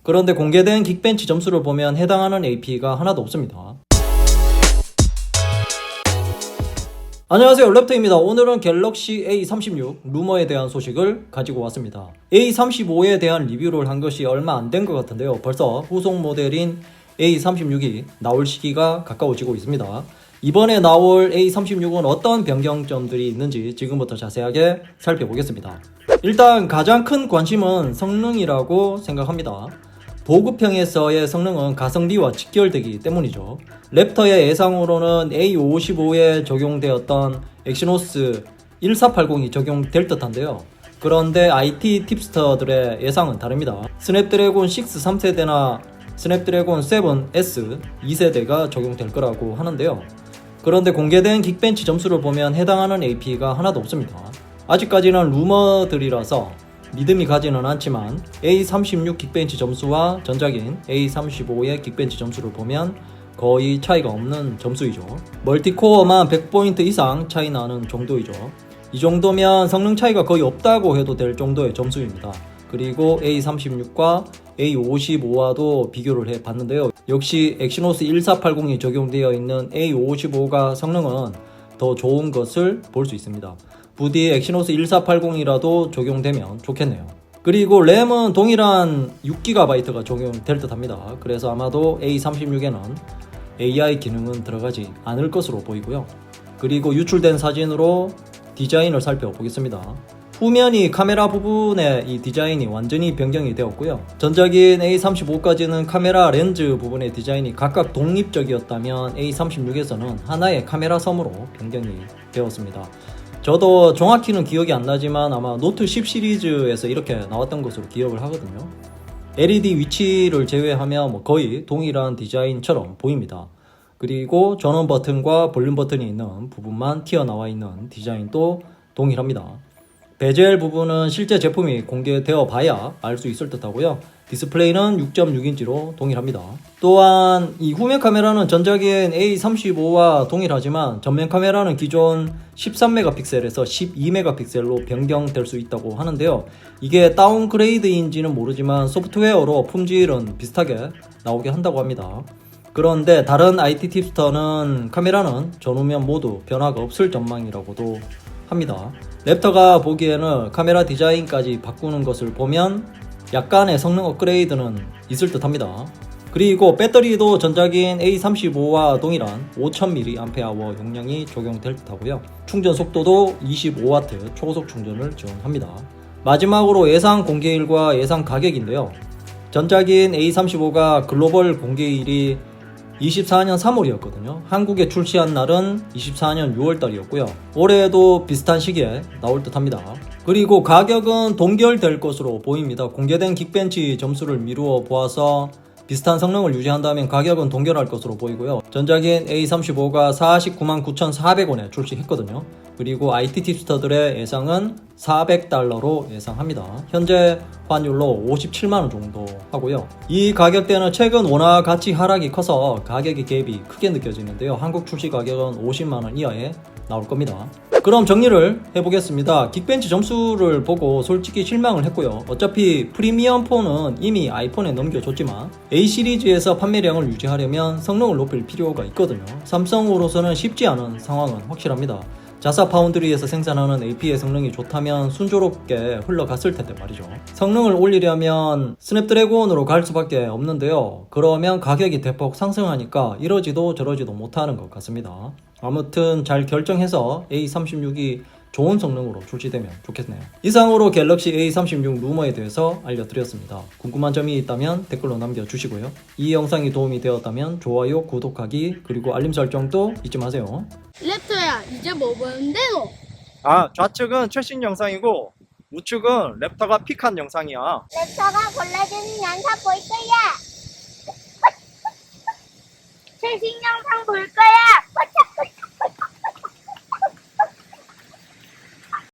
그런데 공개된 긱벤치 점수를 보면 해당하는 AP가 하나도 없습니다. 안녕하세요, 랩터입니다. 오늘은 갤럭시 A36 루머에 대한 소식을 가지고 왔습니다. A35에 대한 리뷰를 한 것이 얼마 안 된 것 같은데요. 벌써 후속 모델인 A36이 나올 시기가 가까워지고 있습니다. 이번에 나올 A36은 어떤 변경점들이 있는지 지금부터 자세하게 살펴보겠습니다. 일단 가장 큰 관심은 성능이라고 생각합니다. 보급형에서의 성능은 가성비와 직결되기 때문이죠. 랩터의 예상으로는 A55에 적용되었던 엑시노스 1480이 적용될 듯한데요. 그런데 IT 팁스터들의 예상은 다릅니다. 스냅드래곤 6 3세대나 스냅드래곤 7S 2세대가 적용될 거라고 하는데요. 그런데 공개된 긱벤치 점수를 보면 해당하는 AP가 하나도 없습니다. 아직까지는 루머들이라서 믿음이 가지는 않지만 A36 긱벤치 점수와 전작인 A35의 긱벤치 점수를 보면 거의 차이가 없는 점수이죠. 멀티코어만 100포인트 이상 차이 나는 정도이죠. 이 정도면 성능 차이가 거의 없다고 해도 될 정도의 점수입니다. 그리고 A36과 A55와도 비교를 해봤는데요. 역시 엑시노스 1480이 적용되어 있는 A55가 성능은 더 좋은 것을 볼 수 있습니다. 부디 엑시노스 1480이라도 적용되면 좋겠네요. 그리고 램은 동일한 6GB가 적용될 듯 합니다. 그래서 아마도 A36에는 AI 기능은 들어가지 않을 것으로 보이고요. 그리고 유출된 사진으로 디자인을 살펴보겠습니다. 후면이 카메라 부분의 이 디자인이 완전히 변경이 되었고요. 전작인 A35까지는 카메라 렌즈 부분의 디자인이 각각 독립적이었다면 A36에서는 하나의 카메라 섬으로 변경이 되었습니다. 저도 정확히는 기억이 안 나지만 아마 노트 10 시리즈에서 이렇게 나왔던 것으로 기억을 하거든요. LED 위치를 제외하면 거의 동일한 디자인처럼 보입니다. 그리고 전원 버튼과 볼륨 버튼이 있는 부분만 튀어나와 있는 디자인도 동일합니다. 베젤 부분은 실제 제품이 공개되어 봐야 알 수 있을 듯 하고요. 디스플레이는 6.6인치로 동일합니다. 또한 이 후면 카메라는 전작인 A35와 동일하지만 전면 카메라는 기존 13메가픽셀에서 12메가픽셀로 변경될 수 있다고 하는데요. 이게 다운그레이드인지는 모르지만 소프트웨어로 품질은 비슷하게 나오게 한다고 합니다. 그런데 다른 IT 팁스터는 카메라는 전후면 모두 변화가 없을 전망이라고도 합니다. 랩터가 보기에는 카메라 디자인까지 바꾸는 것을 보면 약간의 성능 업그레이드는 있을 듯 합니다. 그리고 배터리도 전작인 A35와 동일한 5000mAh 용량이 적용될 듯 하고요. 충전 속도도 25W 초고속 충전을 지원합니다. 마지막으로 예상 공개일과 예상 가격인데요. 전작인 A35가 글로벌 공개일이 24년 3월이었거든요. 한국에 출시한 날은 24년 6월달이었고요. 올해도 비슷한 시기에 나올 듯 합니다. 그리고 가격은 동결될 것으로 보입니다. 공개된 긱벤치 점수를 미루어 보아서 비슷한 성능을 유지한다면 가격은 동결할 것으로 보이고요. 전작인 A35가 499,400원에 출시했거든요. 그리고 IT 팁스터들의 예상은 $400로 예상합니다. 현재 환율로 57만원 정도 하고요. 이 가격대는 최근 원화 가치 하락이 커서 가격의 갭이 크게 느껴지는데요. 한국 출시 가격은 50만원 이하에 나올 겁니다. 그럼 정리를 해보겠습니다. 긱벤치 점수를 보고 솔직히 실망을 했고요. 어차피 프리미엄 폰은 이미 아이폰에 넘겨줬지만 A 시리즈에서 판매량을 유지하려면 성능을 높일 필요가 있거든요. 삼성으로서는 쉽지 않은 상황은 확실합니다. 자사 파운드리에서 생산하는 AP의 성능이 좋다면 순조롭게 흘러갔을 텐데 말이죠. 성능을 올리려면 스냅드래곤으로 갈 수밖에 없는데요. 그러면 가격이 대폭 상승하니까 이러지도 저러지도 못하는 것 같습니다. 아무튼 잘 결정해서 A36이 좋은 성능으로 출시되면 좋겠네요. 이상으로 갤럭시 A36 루머에 대해서 알려드렸습니다. 궁금한 점이 있다면 댓글로 남겨주시고요. 이 영상이 도움이 되었다면 좋아요, 구독하기, 그리고 알림 설정도 잊지 마세요. 랩터야, 이제 뭐 보는데 너? 좌측은 최신 영상이고 우측은 랩터가 픽한 영상이야. 랩터가 골라주는 영상 볼 거야. 최신 영상 볼 거야.